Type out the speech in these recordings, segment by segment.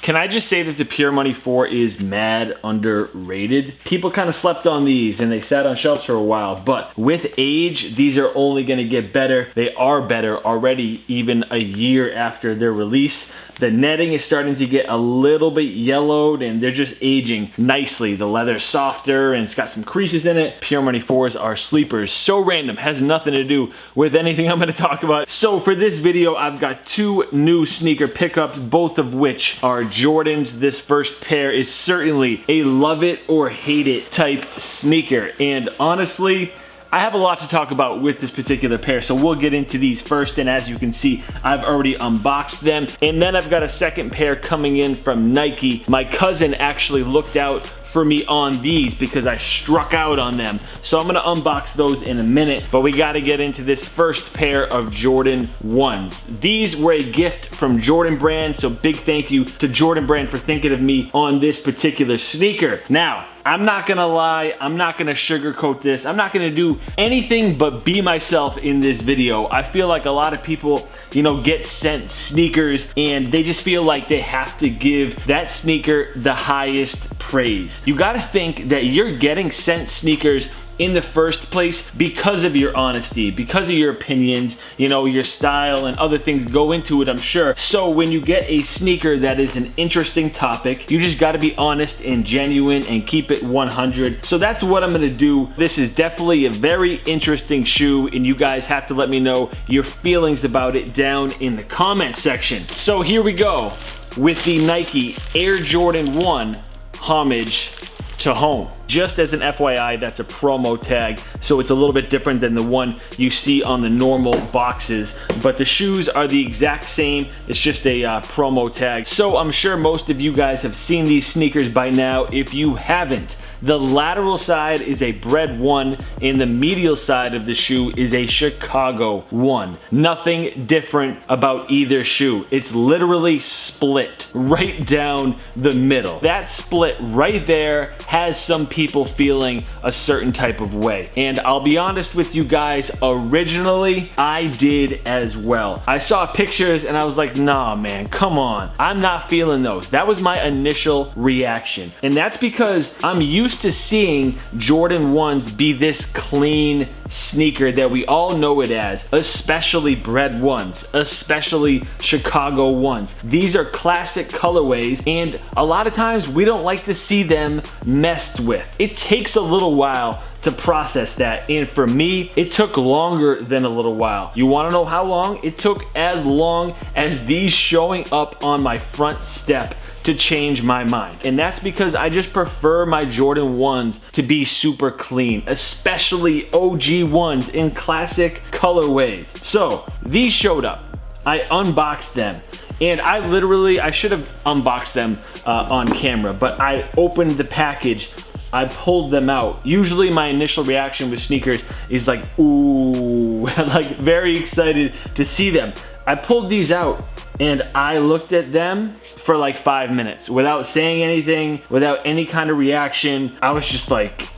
Can I just say that the Pure Money 4 is mad underrated? People kind of slept on these and they sat on shelves for a while, but with age, these are only gonna get better. They are better already, even a year after their release. The netting is starting to get a little bit yellowed and they're just aging nicely. The leather's softer and it's got some creases in it. Pure Money 4s are sleepers. So random, has nothing to do with anything I'm gonna talk about. So for this video, I've got two new sneaker pickups, both of which are Jordans. This first pair is certainly a love it or hate it type sneaker. And honestly, I have a lot to talk about with this particular pair, so we'll get into these first, and as you can see, I've already unboxed them. And then I've got a second pair coming in from Nike. My cousin actually looked out for me on these because I struck out on them. So I'm gonna unbox those in a minute, but we gotta get into this first pair of Jordan 1s. These were a gift from Jordan Brand, so big thank you to Jordan Brand for thinking of me on this particular sneaker. Now, I'm not gonna lie, I'm not gonna sugarcoat this. I'm not gonna do anything but be myself in this video. I feel like a lot of people, you know, get sent sneakers and they just feel like they have to give that sneaker the highest praise. You gotta think that you're getting sent sneakers in the first place because of your honesty, because of your opinions, you know, your style and other things go into it, I'm sure. So when you get a sneaker that is an interesting topic, you just gotta be honest and genuine and keep it 100. So that's what I'm gonna do. This is definitely a very interesting shoe and you guys have to let me know your feelings about it down in the comment section. So here we go with the Nike Air Jordan 1 Homage to Home. Just as an FYI, that's a promo tag, so it's a little bit different than the one you see on the normal boxes, but the shoes are the exact same. It's just a promo tag. So I'm sure most of you guys have seen these sneakers by now. If you haven't, the lateral side is a Bred 1 and the medial side of the shoe is a Chicago 1. Nothing different about either shoe. It's literally split right down the middle. That split right there has some people feeling a certain type of way. And I'll be honest with you guys, originally I did as well. I saw pictures and I was like, nah man, come on. I'm not feeling those. That was my initial reaction. And that's because I'm used to seeing Jordan 1s be this clean sneaker that we all know it as, especially Bred 1s, especially Chicago 1s. These are classic colorways and a lot of times we don't like to see them messed with. It takes a little while to process that, and for me it took longer than a little while. You want to know how long? It took as long as these showing up on my front step to change my mind. And that's because I just prefer my Jordan 1s to be super clean, especially OG 1s in classic colorways. So these showed up, I unboxed them, and I should have unboxed them on camera, but I opened the package, I pulled them out. Usually my initial reaction with sneakers is like, ooh, like very excited to see them. I pulled these out and I looked at them for like 5 minutes without saying anything, without any kind of reaction. I was just like,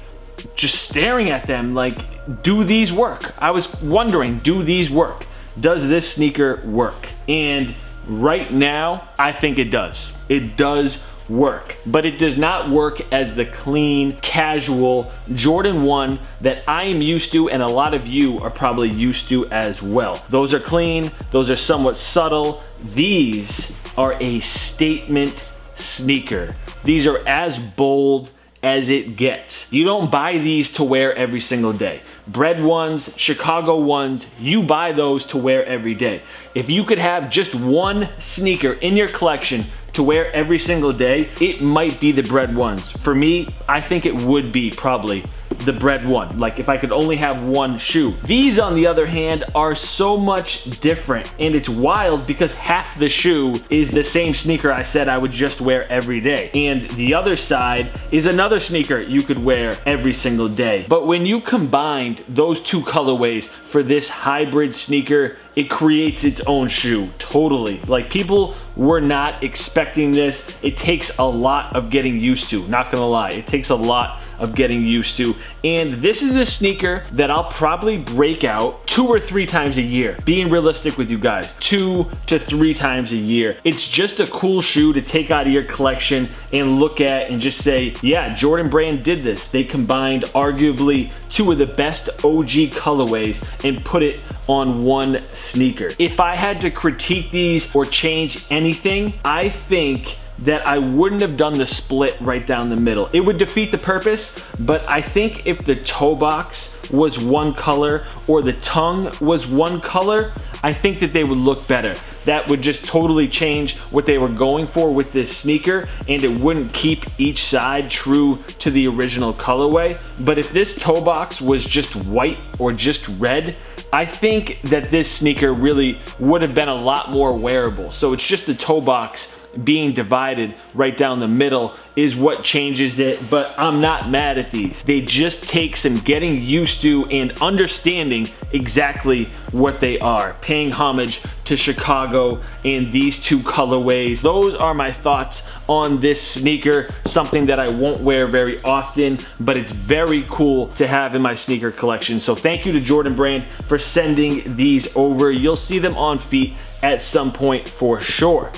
just staring at them like, do these work? I was wondering, do these work? Does this sneaker work? And right now, I think it does. It does work, but it does not work as the clean, casual Jordan 1 that I am used to and a lot of you are probably used to as well. Those are clean, those are somewhat subtle. These are a statement sneaker. These are as bold as it gets. You don't buy these to wear every single day. Bred 1s, Chicago 1s, you buy those to wear every day. If you could have just one sneaker in your collection to wear every single day, it might be the Bred 1s. For me, I think it would be probably the Bred 1. Like if I could only have one shoe. These on the other hand are so much different, and it's wild because half the shoe is the same sneaker I said I would just wear every day, and the other side is another sneaker you could wear every single day. But when you combined those two colorways for this hybrid sneaker, it creates its own shoe, totally. Like, people were not expecting this. It takes a lot of getting used to, not gonna lie. It takes a lot of getting used to. And this is a sneaker that I'll probably break out 2 or 3 times a year. Being realistic with you guys, 2 to 3 times a year. It's just a cool shoe to take out of your collection and look at and just say, yeah, Jordan Brand did this. They combined arguably 2 of the best OG colorways and put it on one sneaker. If I had to critique these or change anything, I think that I wouldn't have done the split right down the middle. It would defeat the purpose, but I think if the toe box was one color or the tongue was one color, I think that they would look better. That would just totally change what they were going for with this sneaker, and it wouldn't keep each side true to the original colorway. But if this toe box was just white or just red, I think that this sneaker really would have been a lot more wearable. So it's just the toe box being divided right down the middle is what changes it, but I'm not mad at these. They just take some getting used to and understanding exactly what they are. Paying homage to Chicago and these 2 colorways. Those are my thoughts on this sneaker. Something that I won't wear very often, but it's very cool to have in my sneaker collection. So thank you to Jordan Brand for sending these over. You'll see them on feet at some point for sure.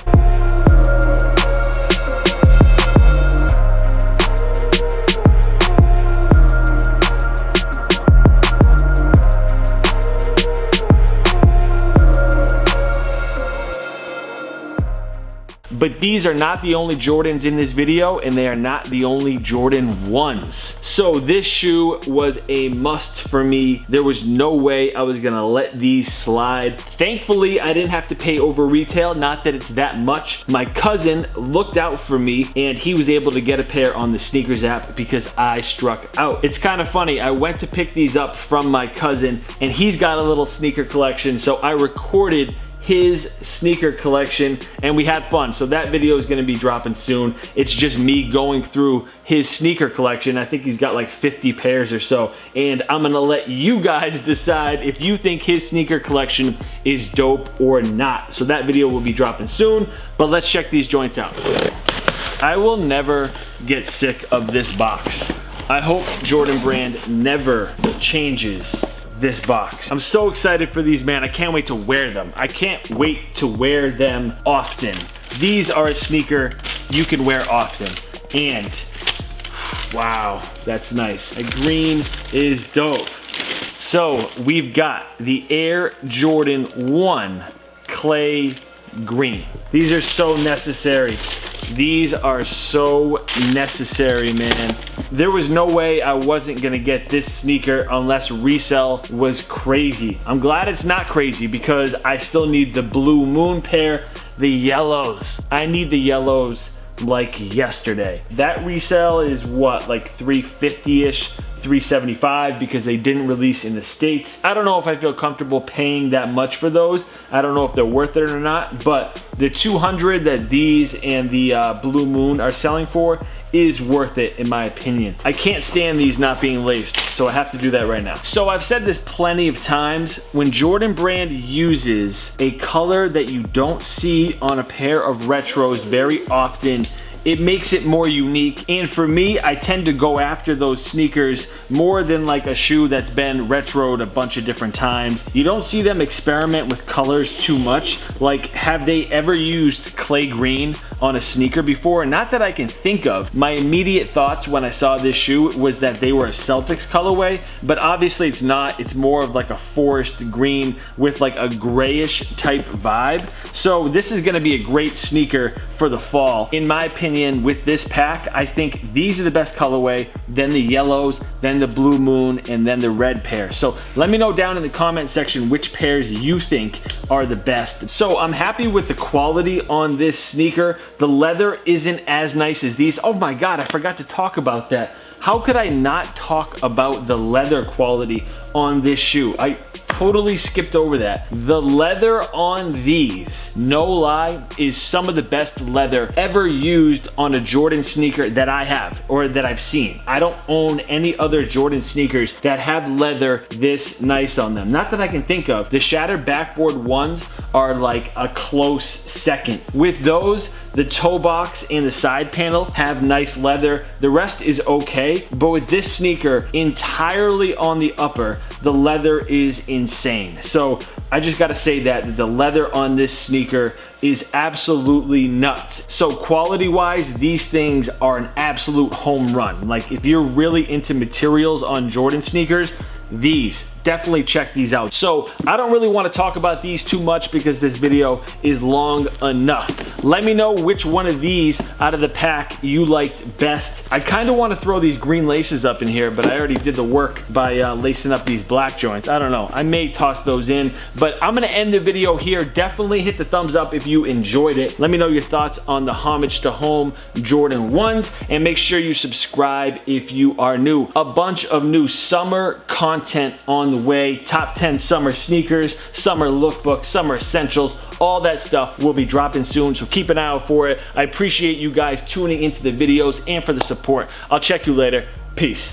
But these are not the only Jordans in this video, and they are not the only Jordan 1s. So this shoe was a must for me. There was no way I was gonna let these slide. Thankfully, I didn't have to pay over retail, not that it's that much. My cousin looked out for me, and he was able to get a pair on the sneakers app because I struck out. It's kind of funny, I went to pick these up from my cousin, and he's got a little sneaker collection, so I recorded his sneaker collection and we had fun. So that video is gonna be dropping soon. It's just me going through his sneaker collection. I think he's got like 50 pairs or so, and I'm gonna let you guys decide if you think his sneaker collection is dope or not. So that video will be dropping soon, but let's check these joints out. I will never get sick of this box. I hope Jordan Brand never changes this box. I'm so excited for these, man. I can't wait to wear them. I can't wait to wear them often. These are a sneaker you can wear often. And wow, that's nice. A green is dope. So we've got the Air Jordan 1 Clay Green. These are so necessary. These are so necessary, man. There was no way I wasn't gonna get this sneaker unless resell was crazy. I'm glad it's not crazy because I still need the Blue Moon pair, the yellows. I need the yellows like yesterday. That resell is what, like $350-ish? $375 because they didn't release in the States. I don't know if I feel comfortable paying that much for those. I don't know if they're worth it or not, but the $200 that these and the Blue Moon are selling for is worth it in my opinion. I can't stand these not being laced, so I have to do that right now. So I've said this plenty of times, when Jordan Brand uses a color that you don't see on a pair of retros very often, it makes it more unique. And for me, I tend to go after those sneakers more than like a shoe that's been retroed a bunch of different times. You don't see them experiment with colors too much. Like, have they ever used clay green on a sneaker before? Not that I can think of. My immediate thoughts when I saw this shoe was that they were a Celtics colorway, but obviously it's not. It's more of like a forest green with like a grayish type vibe. So this is gonna be a great sneaker for the fall. In my opinion, with this pack, I think these are the best colorway, then the yellows, then the Blue Moon, and then the red pair. So let me know down in the comment section which pairs you think are the best. So I'm happy with the quality on this sneaker. The leather isn't as nice as these. Oh my God, I forgot to talk about that. How could I not talk about the leather quality on this shoe? I totally skipped over that. The leather on these, no lie, is some of the best leather ever used used on a Jordan sneaker that I have or that I've seen. I don't own any other Jordan sneakers that have leather this nice on them. Not that I can think of. The shattered backboard ones are like a close second. With those, the toe box and the side panel have nice leather. The rest is okay, but with this sneaker entirely on the upper, the leather is insane. So I just gotta say that the leather on this sneaker is absolutely nuts. So quality wise, these things are an absolute home run. Like if you're really into materials on Jordan sneakers, these, definitely check these out. So I don't really want to talk about these too much because this video is long enough. Let me know which one of these out of the pack you liked best. I kind of want to throw these green laces up in here, but I already did the work by lacing up these black joints. I don't know, I may toss those in, but I'm gonna end the video here. Definitely hit the thumbs up if you enjoyed it. Let me know your thoughts on the Homage to Home Jordan 1s, and make sure you subscribe if you are new. A bunch of new summer content on the way. Top 10 summer sneakers, summer lookbook, summer essentials, all that stuff will be dropping soon, so keep an eye out for it. I appreciate you guys tuning into the videos and for the support. I'll check you later. Peace.